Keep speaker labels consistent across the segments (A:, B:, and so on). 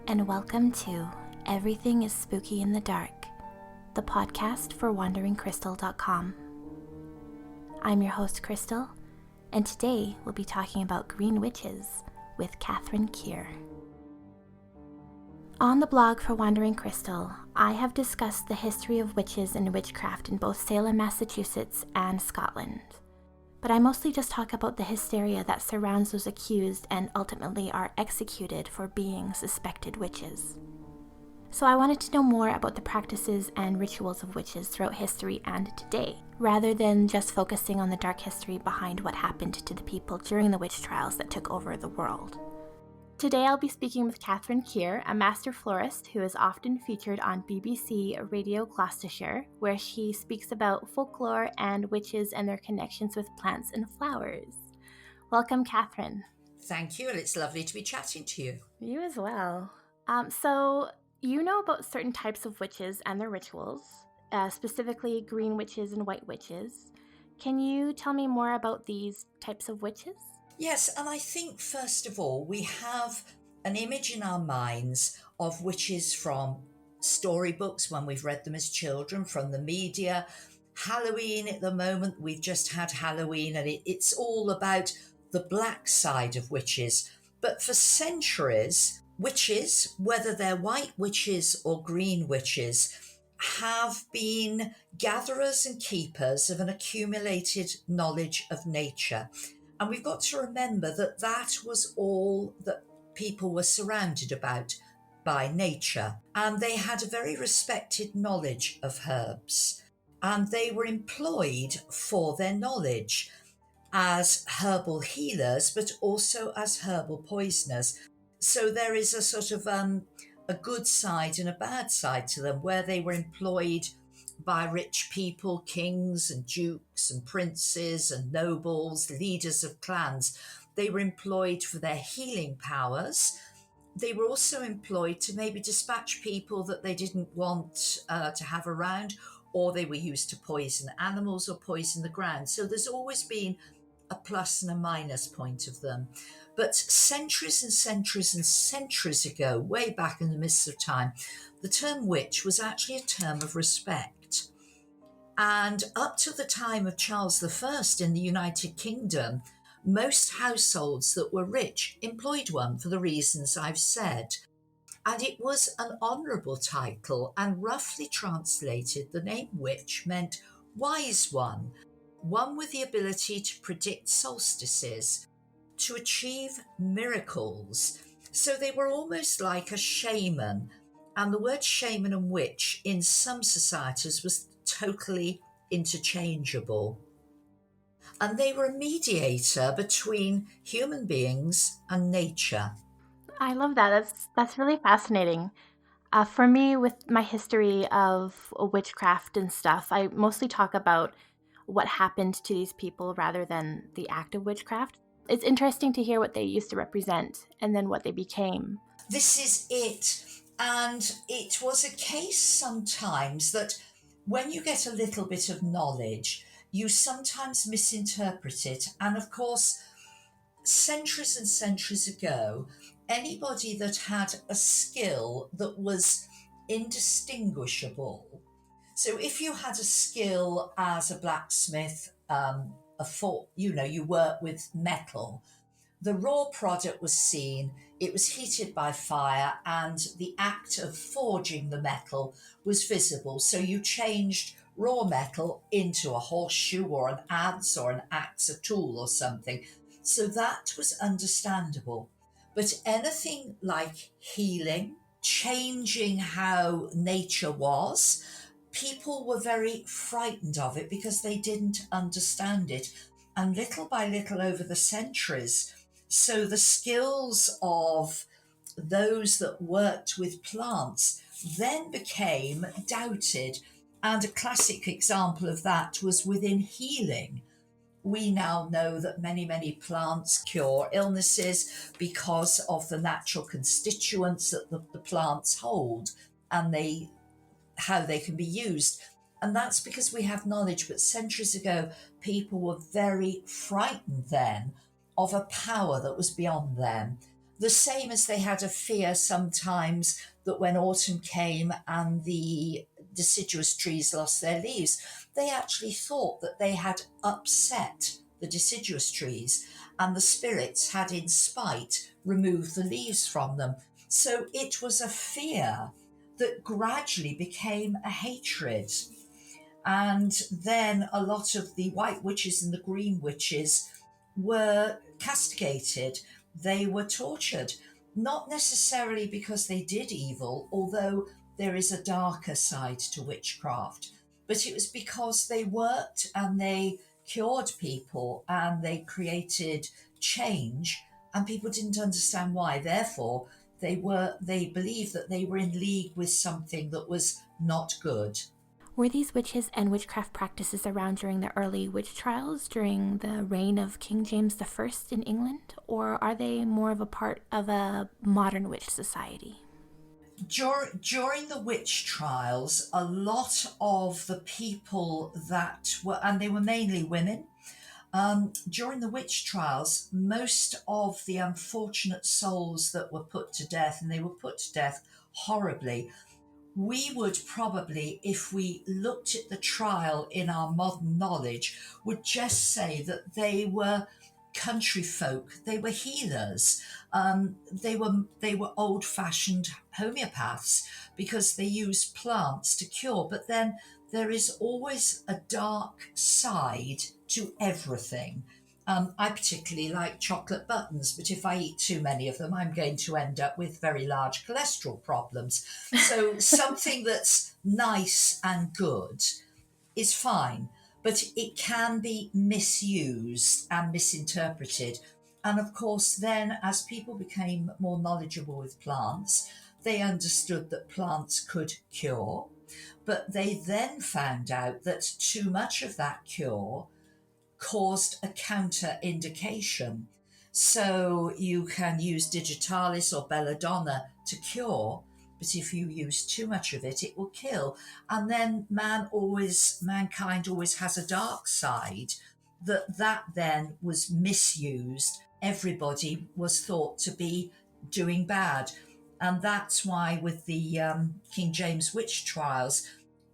A: and welcome to Everything is Spooky in the Dark, the podcast for wanderingcrystal.com. I'm your host, Crystal, and today we'll be talking about green witches with Katherine Kear. On the blog for Wandering Crystal, I have discussed the history of witches and witchcraft in both Salem, Massachusetts and Scotland. But I mostly just talk about the hysteria that surrounds those accused and ultimately are executed for being suspected witches. So I wanted to know more about the practices and rituals of witches throughout history and today, rather than just focusing on the dark history behind what happened to the people during the witch trials that took over the world. Today I'll be speaking with Katherine Kear, a master florist who is often featured on BBC Radio Gloucestershire, where she speaks about folklore and witches and their connections with plants and flowers. Welcome, Katherine.
B: Thank you, and it's lovely to be chatting to you.
A: You as well. So you know about certain types of witches and their rituals, specifically green witches and white witches. Can you tell me more about these types of witches?
B: Yes, and I think first of all, we have an image in our minds of witches from storybooks when we've read them as children, from the media. Halloween at the moment, we've just had Halloween, and it's all about the black side of witches. But for centuries, witches, whether they're white witches or green witches, have been gatherers and keepers of an accumulated knowledge of nature. And we've got to remember that that was all that people were surrounded about by nature. And they had a very respected knowledge of herbs. And they were employed for their knowledge as herbal healers, but also as herbal poisoners. So there is a sort of a good side and a bad side to them, where they were employed by rich people, kings and dukes and princes and nobles, leaders of clans. They were employed for their healing powers. They were also employed to maybe dispatch people that they didn't want to have around, or they were used to poison animals or poison the ground. So there's always been a plus and a minus point of them. But centuries and centuries and centuries ago, way back in the mists of time, the term witch was actually a term of respect. And up to the time of Charles I in the United Kingdom, most households that were rich employed one for the reasons I've said. And it was an honourable title, and roughly translated, the name witch meant wise one with the ability to predict solstices, to achieve miracles. So they were almost like a shaman. And the word shaman and witch in some societies was totally interchangeable. And they were a mediator between human beings and nature.
A: I love that. That's really fascinating. For me, with my history of witchcraft and stuff, I mostly talk about what happened to these people rather than the act of witchcraft. It's interesting to hear what they used to represent and then what they became.
B: This is it. And it was a case sometimes that when you get a little bit of knowledge, you sometimes misinterpret it. And of course, centuries and centuries ago, anybody that had a skill that was indistinguishable. So if you had a skill as a blacksmith, you work with metal, the raw product was seen, it was heated by fire, and the act of forging the metal was visible. So you changed raw metal into a horseshoe or an adze or an axe, a tool or something. So that was understandable. But anything like healing, changing how nature was, people were very frightened of it because they didn't understand it. And little by little over the centuries, so the skills of those that worked with plants then became doubted. And a classic example of that was within healing. We now know that many, many plants cure illnesses because of the natural constituents that the plants hold, and how they can be used. And that's because we have knowledge. But centuries ago, people were very frightened then of a power that was beyond them. The same as they had a fear sometimes that when autumn came and the deciduous trees lost their leaves, they actually thought that they had upset the deciduous trees and the spirits had, in spite, removed the leaves from them. So it was a fear that gradually became a hatred. And then a lot of the white witches and the green witches were castigated. They were tortured, not necessarily because they did evil, although there is a darker side to witchcraft, but it was because they worked and they cured people and they created change, and people didn't understand why. Therefore, they believed that they were in league with something that was not good.
A: Were these witches and witchcraft practices around during the early witch trials during the reign of King James I in England, or are they more of a part of a modern witch society?
B: During the witch trials, a lot of the people that were, and they were mainly women, during the witch trials, most of the unfortunate souls that were put to death, and they were put to death horribly, we would probably, if we looked at the trial in our modern knowledge, would just say that they were country folk, they were healers, they were old-fashioned homeopaths because they used plants to cure. But then there is always a dark side to everything. I particularly like chocolate buttons, but if I eat too many of them, I'm going to end up with very large cholesterol problems. So something that's nice and good is fine, but it can be misused and misinterpreted. And of course, then as people became more knowledgeable with plants, they understood that plants could cure, but they then found out that too much of that cure caused a counter indication. So you can use digitalis or belladonna to cure, but if you use too much of it, it will kill. And then mankind always has a dark side that then was misused. Everybody was thought to be doing bad. And that's why with the King James witch trials,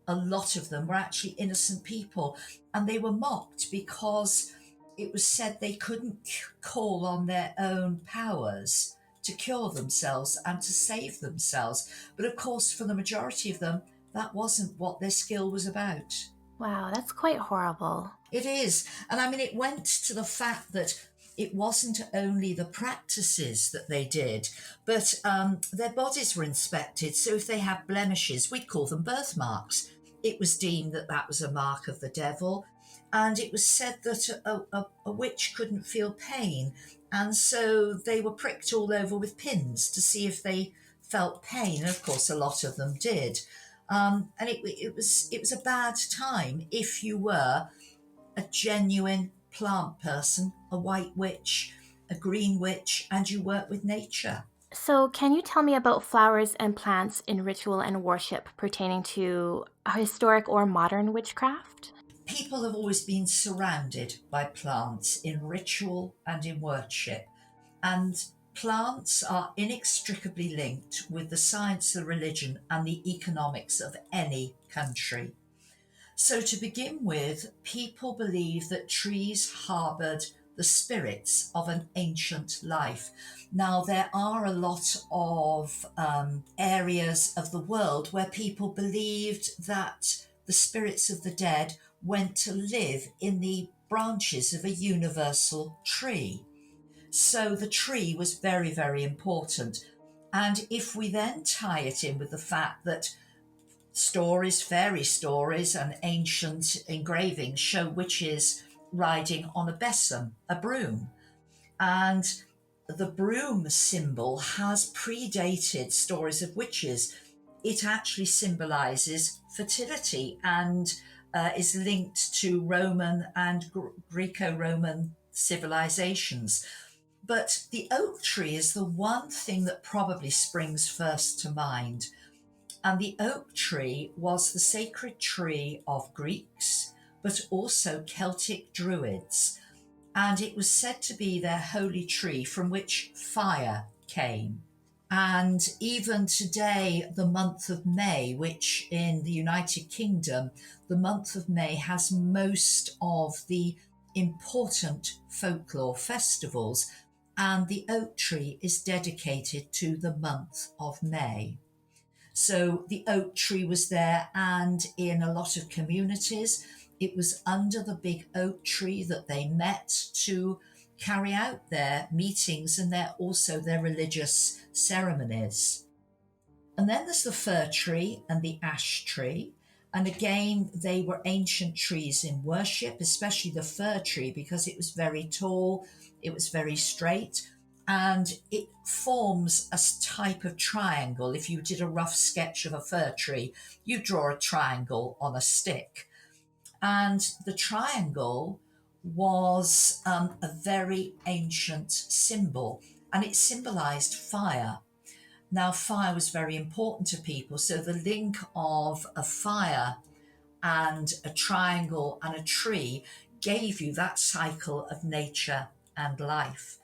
B: a lot of them were actually innocent people, and they were mocked because it was said they couldn't call on their own powers to cure themselves and to save themselves. But of course, for the majority of them, that wasn't what their skill was about.
A: Wow, that's quite horrible.
B: It is. And I mean, it went to the fact that it wasn't only the practices that they did, but their bodies were inspected. So if they had blemishes, we'd call them birthmarks. It was deemed that that was a mark of the devil. And it was said that a witch couldn't feel pain. And so they were pricked all over with pins to see if they felt pain. And of course, a lot of them did. And it was a bad time if you were a genuine plant person, a white witch, a green witch, and you work with nature.
A: So, can you tell me about flowers and plants in ritual and worship pertaining to historic or modern witchcraft?
B: People have always been surrounded by plants in ritual and in worship, and plants are inextricably linked with the science, the religion, and the economics of any country. So, to begin with, people believe that trees harboured the spirits of an ancient life. Now, there are a lot of areas of the world where people believed that the spirits of the dead went to live in the branches of a universal tree. So, the tree was very, very important. And if we then tie it in with the fact that stories, fairy stories, and ancient engravings show witches riding on a besom, a broom. And the broom symbol has predated stories of witches. It actually symbolizes fertility and is linked to Roman and Greco Roman civilizations. But the oak tree is the one thing that probably springs first to mind. And the oak tree was the sacred tree of Greeks, but also Celtic Druids. And it was said to be their holy tree from which fire came. And even today, the month of May, which in the United Kingdom, the month of May has most of the important folklore festivals, and the oak tree is dedicated to the month of May. So the oak tree was there, and in a lot of communities, it was under the big oak tree that they met to carry out their meetings and their religious ceremonies. And then there's the fir tree and the ash tree. And again, they were ancient trees in worship, especially the fir tree, because it was very tall, it was very straight, and it forms a type of triangle. If you did a rough sketch of a fir tree, you draw a triangle on a stick. And the triangle was a very ancient symbol, and it symbolized fire. Now, fire was very important to people, so the link of a fire and a triangle and a tree gave you that cycle of nature and life.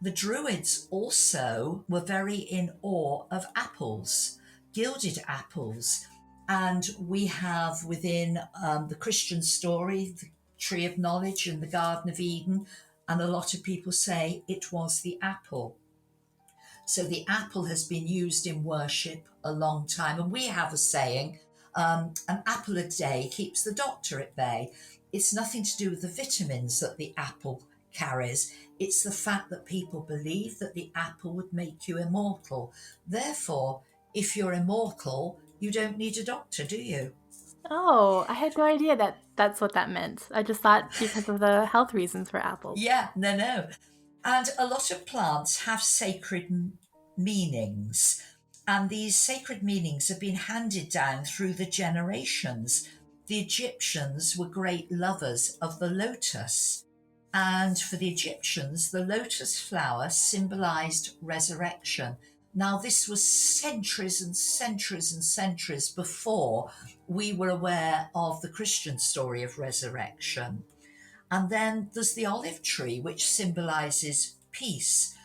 B: The Druids also were very in awe of apples, gilded apples. And we have within the Christian story, the tree of knowledge and the Garden of Eden, and a lot of people say it was the apple. So the apple has been used in worship a long time. And we have a saying, an apple a day keeps the doctor at bay. It's nothing to do with the vitamins that the apple carries. It's the fact that people believe that the apple would make you immortal. Therefore, if you're immortal, you don't need a doctor, do you?
A: Oh, I had no idea that that's what that meant. I just thought because of the health reasons for apples.
B: Yeah, no. And a lot of plants have sacred meanings. And these sacred meanings have been handed down through the generations. The Egyptians were great lovers of the lotus. And for the Egyptians, the lotus flower symbolized resurrection. Now, this was centuries and centuries and centuries before we were aware of the Christian story of resurrection. And then there's the olive tree, which symbolizes peace.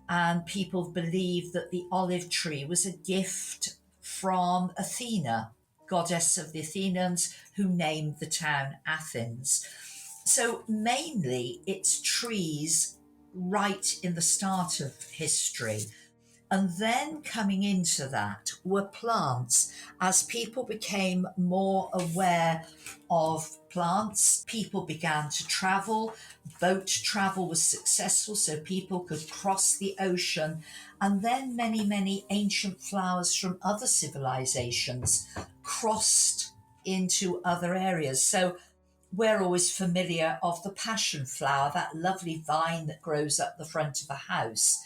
B: And people believe that the olive tree was a gift from Athena, goddess of the Athenians, who named the town Athens. So mainly it's trees right in the start of history. And then coming into that were plants. As people became more aware of plants, people began to travel. Boat travel was successful, so people could cross the ocean. And then many ancient flowers from other civilizations crossed into other areas. So we're always familiar of the passion flower, that lovely vine that grows up the front of a house.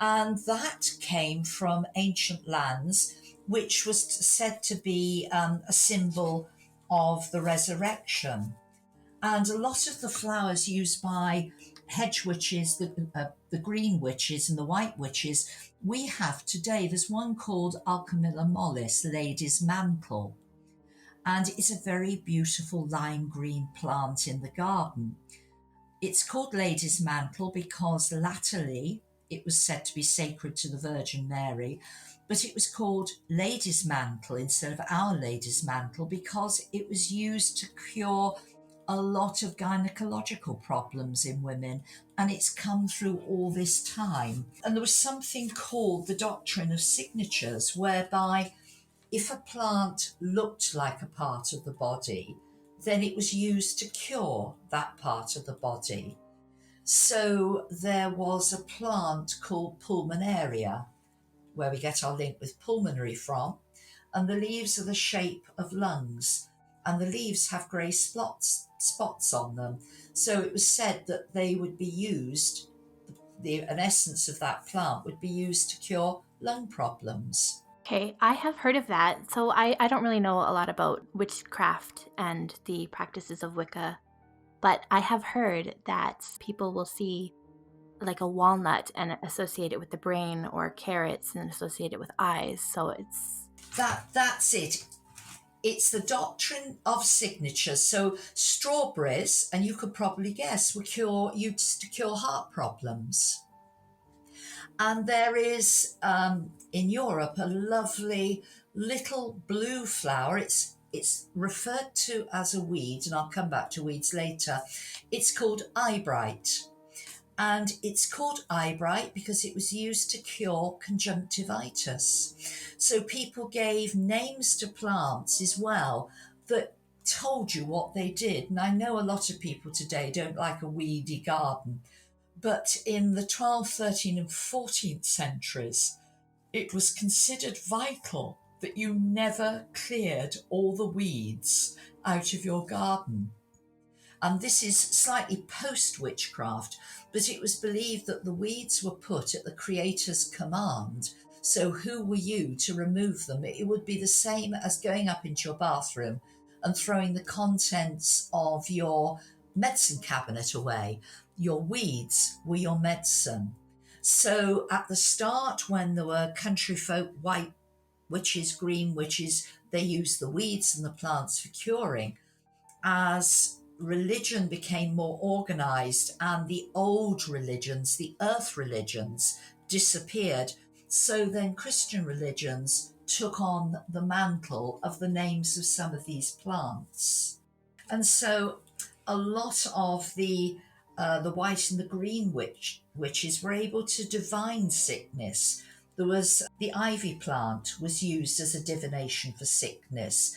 B: And that came from ancient lands, which was said to be a symbol of the resurrection. And a lot of the flowers used by hedge witches, the green witches and the white witches, we have today. There's one called Alchemilla mollis, lady's mantle. And it's a very beautiful lime green plant in the garden. It's called lady's mantle because latterly it was said to be sacred to the Virgin Mary, but it was called lady's mantle instead of Our Lady's mantle because it was used to cure a lot of gynecological problems in women, and it's come through all this time. And there was something called the doctrine of signatures, whereby if a plant looked like a part of the body, then it was used to cure that part of the body. So there was a plant called pulmonaria, where we get our link with pulmonary from, and the leaves are the shape of lungs, and the leaves have grey spots on them. So it was said that they would be used, an essence of that plant would be used to cure lung problems.
A: Okay, I have heard of that. So I don't really know a lot about witchcraft and the practices of Wicca, but I have heard that people will see like a walnut and associate it with the brain, or carrots and associate it with eyes. So
B: That's it. It's the doctrine of signatures. So strawberries, and you could probably guess, were used to cure heart problems. And there is in Europe a lovely little blue flower. It's referred to as a weed, and I'll come back to weeds later. It's called eyebright. And it's called eyebright because it was used to cure conjunctivitis. So people gave names to plants as well that told you what they did. And I know a lot of people today don't like a weedy garden, but in the 12th, 13th, and 14th centuries, it was considered vital that you never cleared all the weeds out of your garden. And this is slightly post witchcraft, but it was believed that the weeds were put at the Creator's command. So, who were you to remove them? It would be the same as going up into your bathroom and throwing the contents of your medicine cabinet away. Your weeds were your medicine. So, at the start, when there were country folk, white witches, green witches, they used the weeds and the plants for curing. As religion became more organized and the old religions, the earth religions, disappeared, so then Christian religions took on the mantle of the names of some of these plants. And so a lot of the white and the green witches were able to divine sickness. There was the ivy plant was used as a divination for sickness,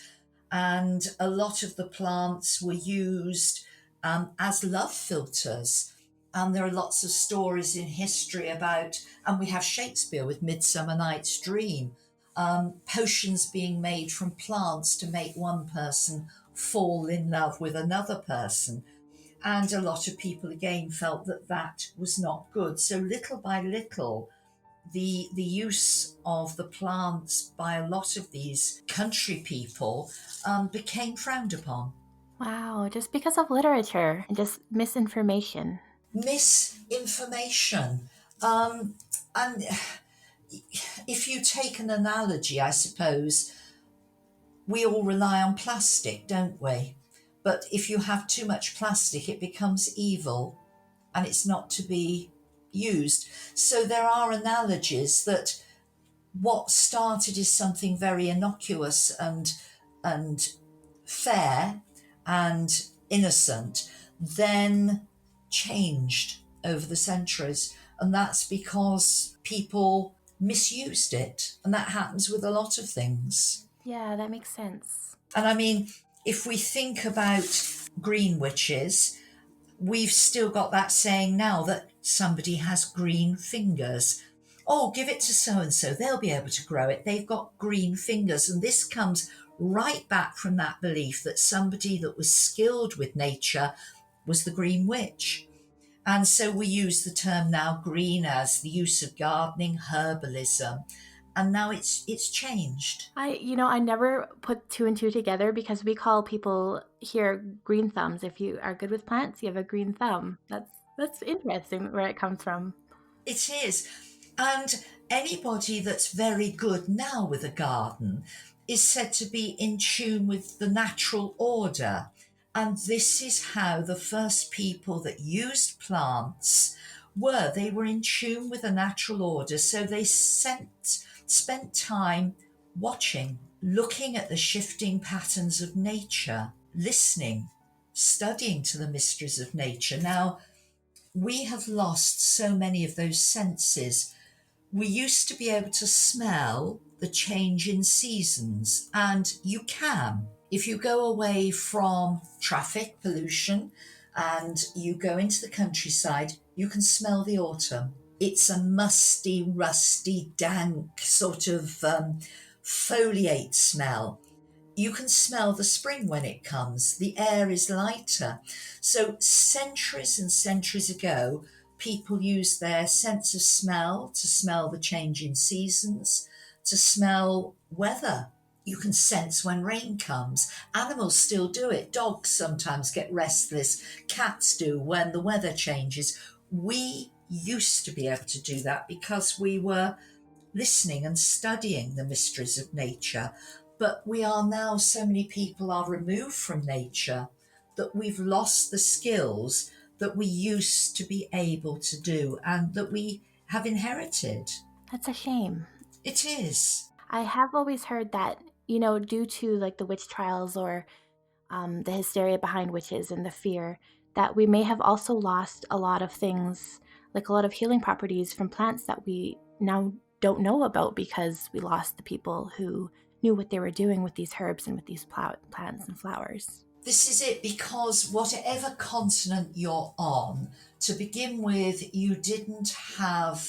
B: and a lot of the plants were used as love filters. And there are lots of stories in history about, and we have Shakespeare with Midsummer Night's Dream, potions being made from plants to make one person fall in love with another person. And a lot of people again felt that that was not good. So little by little, the use of the plants by a lot of these country people became frowned upon.
A: Wow, just because of literature and just misinformation.
B: Misinformation. And if you take an analogy, I suppose, we all rely on plastic, don't we? But if you have too much plastic, it becomes evil and it's not to be used. So there are analogies that what started as something very innocuous and fair and innocent then changed over the centuries. And that's because people misused it. And that happens with a lot of things.
A: Yeah, that makes sense.
B: And I mean, if we think about green witches, we've still got that saying now that somebody has green fingers. Oh, give it to so and so, they'll be able to grow it. They've got green fingers. And this comes right back from that belief that somebody that was skilled with nature was the green witch. And so we use the term now green as the use of gardening, herbalism. And now it's changed.
A: I never put two and two together because we call people here green thumbs. If you are good with plants, you have a green thumb. That's interesting where it comes from.
B: It is. And anybody that's very good now with a garden is said to be in tune with the natural order. And this is how the first people that used plants were. They were in tune with the natural order. So they spent time watching, looking at the shifting patterns of nature, listening, studying to the mysteries of nature. Now, we have lost so many of those senses. We used to be able to smell the change in seasons, and you can. If you go away from traffic pollution and you go into the countryside, you can smell the autumn. It's a musty, rusty, dank sort of foliate smell. You can smell the spring when it comes. The air is lighter. So centuries and centuries ago, people used their sense of smell to smell the change in seasons, to smell weather. You can sense when rain comes. Animals still do it. Dogs sometimes get restless. Cats do when the weather changes. We used to be able to do that because we were listening and studying the mysteries of nature. But we are now, so many people are removed from nature that we've lost the skills that we used to be able to do and that we have inherited.
A: That's a shame.
B: It is.
A: I have always heard that, due to like the witch trials or the hysteria behind witches and the fear, that we may have also lost a lot of things, like a lot of healing properties from plants that we now don't know about because we lost the people who knew what they were doing with these herbs and with these plants and flowers.
B: This is it, because whatever continent you're on, to begin with, you didn't have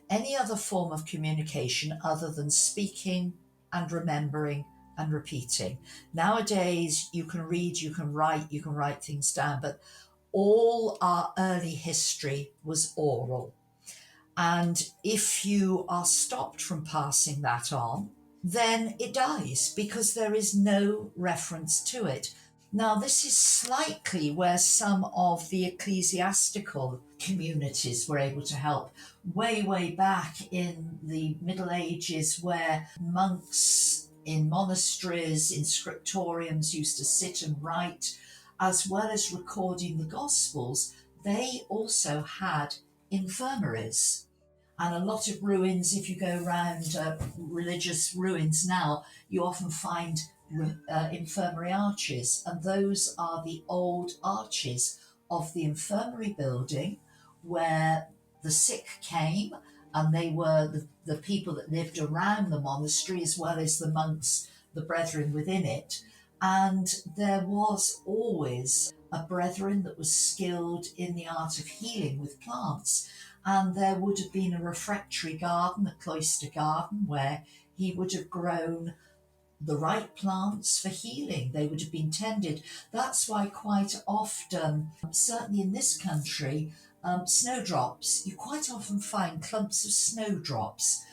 B: any other form of communication other than speaking and remembering and repeating. Nowadays, you can read, you can write things down, but all our early history was oral. And if you are stopped from passing that on, then it dies because there is no reference to it. Now, this is slightly where some of the ecclesiastical communities were able to help. Way back in the Middle Ages, where monks in monasteries, in scriptoriums used to sit and write, as well as recording the Gospels, they also had infirmaries. And a lot of ruins, if you go around religious ruins now, you often find infirmary arches, and those are the old arches of the infirmary building where the sick came, and they were the people that lived around the monastery as well as the monks, the brethren within it. And there was always a brethren that was skilled in the art of healing with plants. And there would have been a refectory garden, a cloister garden, where he would have grown the right plants for healing. They would have been tended. That's why quite often, certainly in this country, snowdrops, you quite often find clumps of snowdrops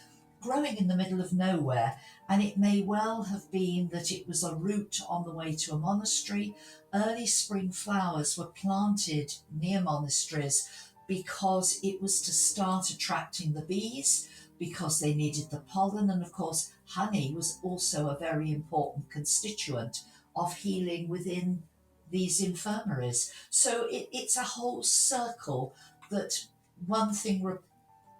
B: growing in the middle of nowhere. And it may well have been that it was a route on the way to a monastery. Early spring flowers were planted near monasteries because it was to start attracting the bees, because they needed the pollen. And of course, honey was also a very important constituent of healing within these infirmaries. So it's a whole circle that one thing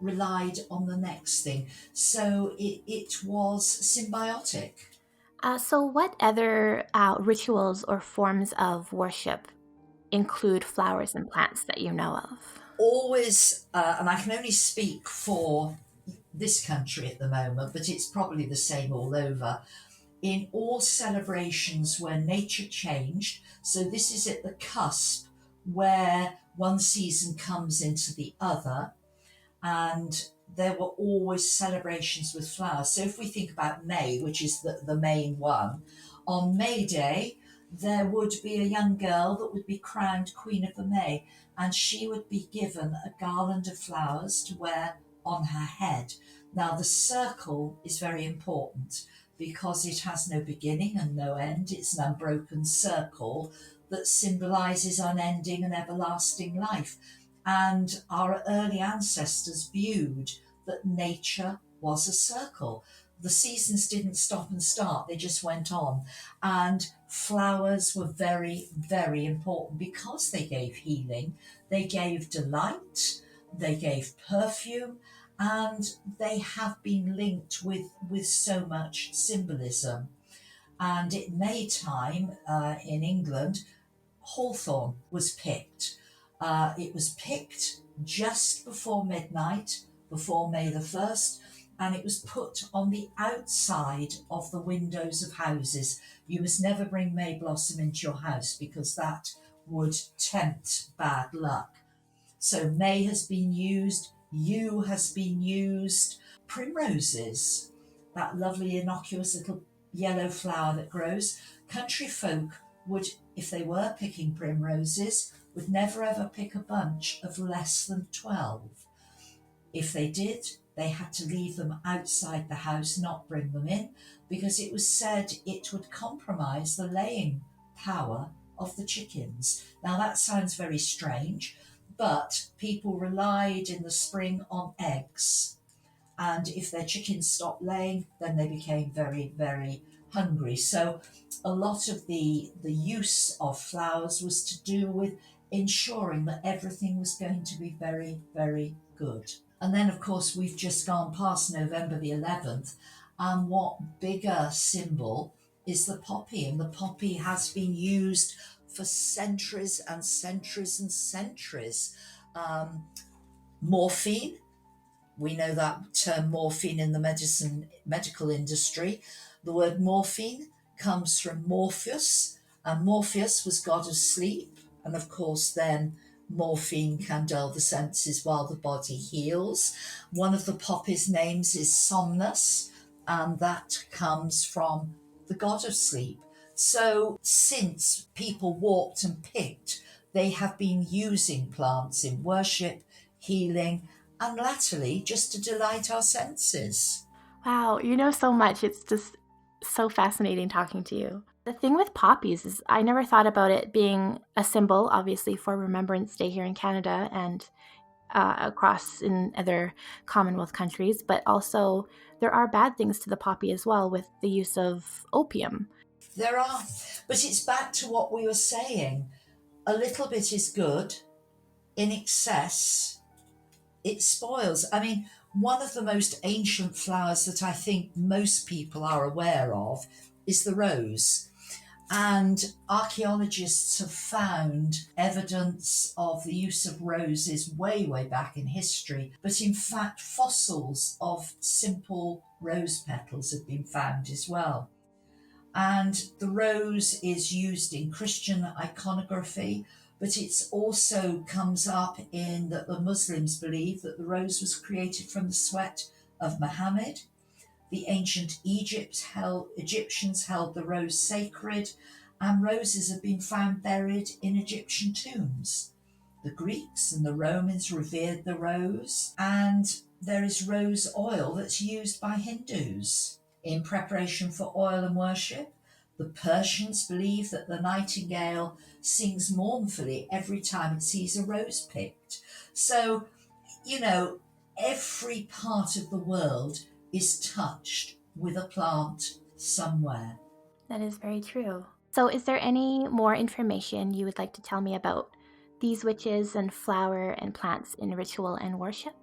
B: relied on the next thing. So it was symbiotic.
A: So, what other rituals or forms of worship include flowers and plants that you know of?
B: Always, and I can only speak for this country at the moment, but it's probably the same all over. In all celebrations where nature changed, so this is at the cusp where one season comes into the other, and there were always celebrations with flowers. So if we think about May, which is the main one, on May Day, there would be a young girl that would be crowned Queen of the May, and she would be given a garland of flowers to wear on her head. Now, the circle is very important because it has no beginning and no end. It's an unbroken circle that symbolises unending and everlasting life. And our early ancestors viewed that nature was a circle. The seasons didn't stop and start, they just went on. And flowers were very, very important because they gave healing, they gave delight, they gave perfume, and they have been linked with so much symbolism. And at Maytime in England, hawthorn was picked. It was picked just before midnight, before May the 1st, and it was put on the outside of the windows of houses. You must never bring May blossom into your house because that would tempt bad luck. So May has been used, yew has been used, primroses, that lovely innocuous little yellow flower that grows. Country folk would, if they were picking primroses, would never ever pick a bunch of less than 12. If they did, they had to leave them outside the house, not bring them in, because it was said it would compromise the laying power of the chickens. Now that sounds very strange, but people relied in the spring on eggs. And if their chickens stopped laying, then they became very, very hungry. So a lot of the use of flowers was to do with ensuring that everything was going to be very, very good. And then, of course, we've just gone past November the 11th. And what bigger symbol is the poppy? And the poppy has been used for centuries and centuries and centuries. Um, Morphine, we know that term morphine in the medical industry. The word morphine comes from Morpheus, and Morpheus was god of sleep. And of course, then morphine can dull the senses while the body heals. One of the poppy's names is Somnus, and that comes from the god of sleep. So, since people walked and picked, they have been using plants in worship, healing, and latterly just to delight our senses.
A: Wow, you know so much. It's just so fascinating talking to you. The thing with poppies is I never thought about it being a symbol, obviously, for Remembrance Day here in Canada and across in other Commonwealth countries, but also there are bad things to the poppy as well with the use of opium.
B: There are, but it's back to what we were saying. A little bit is good, in excess, it spoils. I mean, one of the most ancient flowers that I think most people are aware of is the rose. And archaeologists have found evidence of the use of roses way, way back in history. But in fact, fossils of simple rose petals have been found as well. And the rose is used in Christian iconography, but it also comes up in that the Muslims believe that the rose was created from the sweat of Muhammad. The ancient Egyptians held the rose sacred, and roses have been found buried in Egyptian tombs. The Greeks and the Romans revered the rose, and there is rose oil that's used by Hindus in preparation for oil and worship. The Persians believe that the nightingale sings mournfully every time it sees a rose picked. So, you know, every part of the world is touched with a plant somewhere.
A: That is very true. So, is there any more information you would like to tell me about these witches and flower and plants in ritual and worship?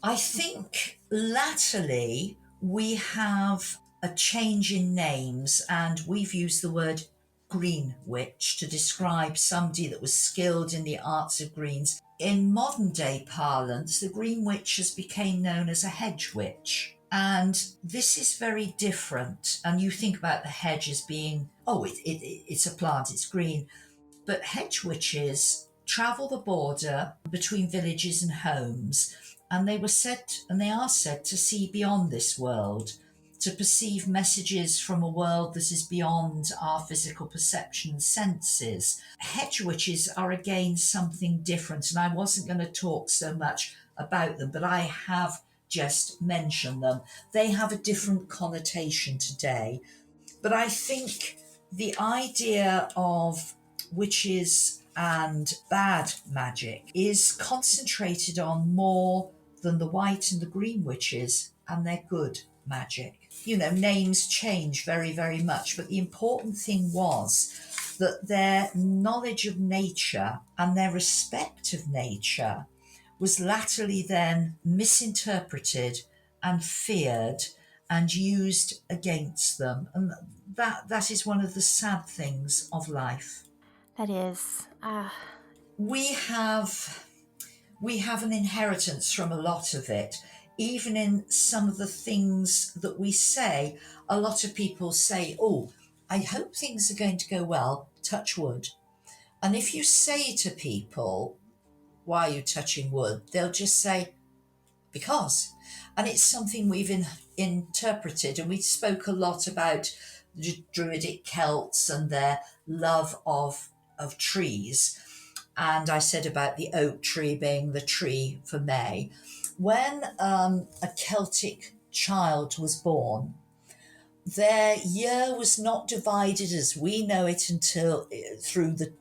B: I think latterly we have a change in names, and we've used the word green witch to describe somebody that was skilled in the arts of greens. In modern day parlance, the green witch has become known as a hedge witch. And this is very different. And you think about the hedge as being, it's a plant, it's green. But hedge witches travel the border between villages and homes, and they are said to see beyond this world, to perceive messages from a world that is beyond our physical perception and senses. Hedge witches are again something different, and I wasn't going to talk so much about them, but I have just mentioned them. They have a different connotation today. But I think the idea of witches and bad magic is concentrated on more than the white and the green witches and their good magic. You know, names change very, very much, but the important thing was that their knowledge of nature and their respect of nature was latterly then misinterpreted and feared and used against them. And that is one of the sad things of life.
A: That is,
B: We have an inheritance from a lot of it. Even in some of the things that we say, a lot of people say, "Oh, I hope things are going to go well, touch wood." And if you say to people, "Why are you touching wood?" they'll just say, "Because." And it's something we've interpreted, and we spoke a lot about the Druidic Celts and their love of trees. And I said about the oak tree being the tree for May. When a Celtic child was born, their year was not divided as we know it until through the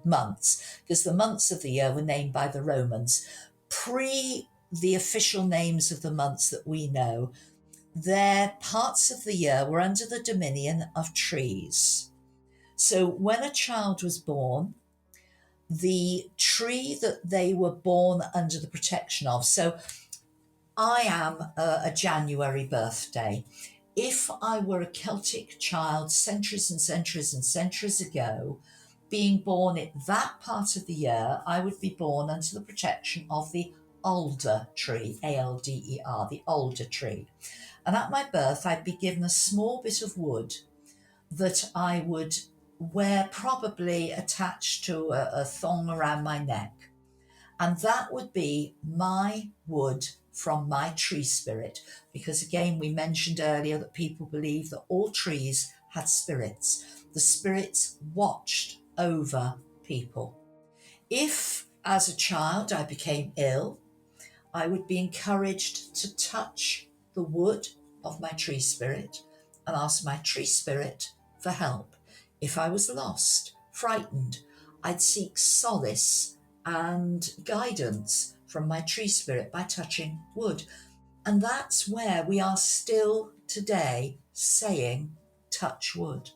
B: months, because the months of the year were named by the Romans. Pre the official names of the months that we know, their parts of the year were under the dominion of trees. So when a child was born, the tree that they were born under the protection of, so I am a January birthday. If I were a Celtic child centuries and centuries and centuries ago, being born at that part of the year, I would be born under the protection of the alder tree, Alder, the alder tree. And at my birth, I'd be given a small bit of wood that I would wear, probably attached to a thong around my neck. And that would be my wood from my tree spirit. Because again, we mentioned earlier that people believe that all trees had spirits. The spirits watched over people. If, as a child, I became ill, I would be encouraged to touch the wood of my tree spirit and ask my tree spirit for help. If I was lost, frightened, I'd seek solace and guidance from my tree spirit by touching wood. And that's where we are still today saying, touch wood.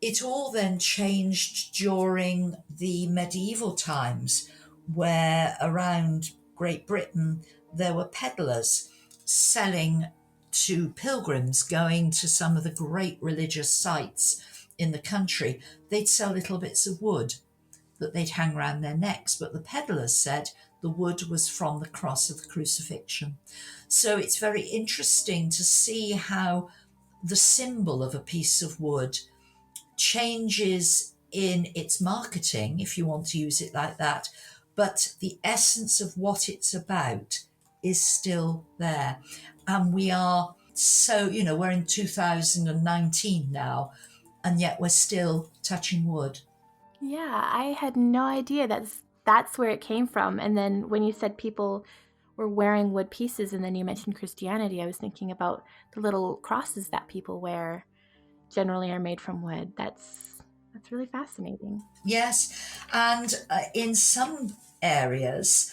B: It all then changed during the medieval times, where around Great Britain there were peddlers selling to pilgrims going to some of the great religious sites in the country. They'd sell little bits of wood that they'd hang around their necks, but the peddlers said the wood was from the cross of the crucifixion. So it's very interesting to see how the symbol of a piece of wood changes in its marketing, if you want to use it like that, but the essence of what it's about is still there. And we are so, we're in 2019 now, and yet we're still touching wood.
A: Yeah, I had no idea that's where it came from. And then when you said people were wearing wood pieces and then you mentioned Christianity, I was thinking about the little crosses that people wear generally are made from wood. That's really fascinating.
B: Yes, and in some areas,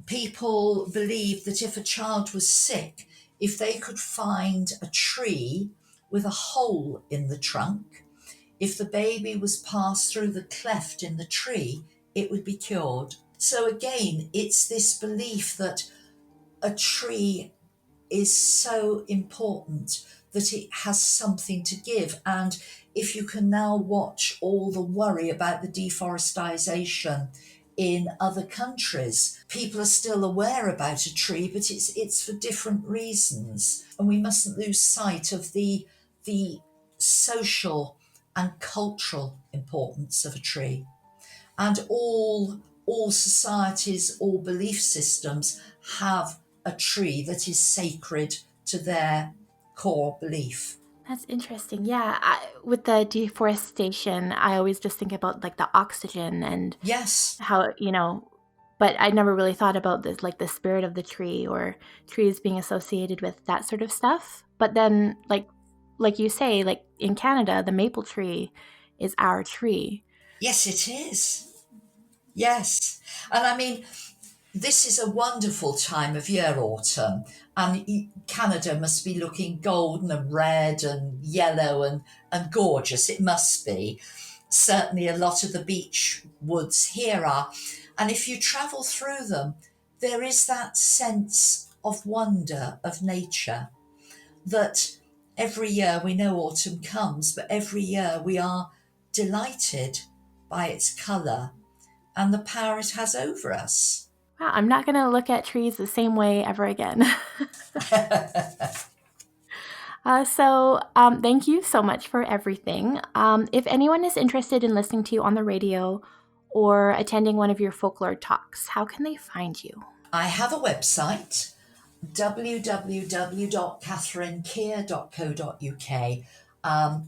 B: people believe that if a child was sick, if they could find a tree with a hole in the trunk, if the baby was passed through the cleft in the tree, it would be cured. So again, it's this belief that a tree is so important, that it has something to give. And if you can now watch all the worry about the deforestation in other countries, people are still aware about a tree, but it's for different reasons. And we mustn't lose sight of the social and cultural importance of a tree. And all societies, all belief systems have a tree that is sacred to their core belief.
A: That's interesting. Yeah, with the deforestation, I always just think about like the oxygen and
B: Yes.
A: how, but I never really thought about this, like the spirit of the tree or trees being associated with that sort of stuff. But then, like you say, like in Canada, the maple tree is our tree.
B: Yes, it is. Yes. And I mean, this is a wonderful time of year, autumn, and Canada must be looking golden and red and yellow and gorgeous. It must be. Certainly, a lot of the beech woods here are. And if you travel through them, there is that sense of wonder of nature that every year we know autumn comes, but every year we are delighted by its colour and the power it has over us.
A: Wow, I'm not going to look at trees the same way ever again. Thank you so much for everything. If anyone is interested in listening to you on the radio or attending one of your folklore talks, how can they find you?
B: I have a website, www.katherinekear.co.uk,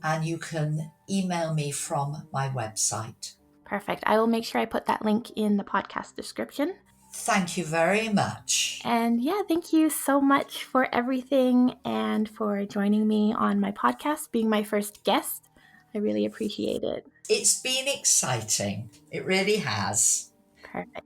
B: and you can email me from my website.
A: Perfect. I will make sure I put that link in the podcast description.
B: Thank you very much.
A: And yeah, thank you so much for everything and for joining me on my podcast, being my first guest. I really appreciate it.
B: It's been exciting. It really has.
A: Perfect.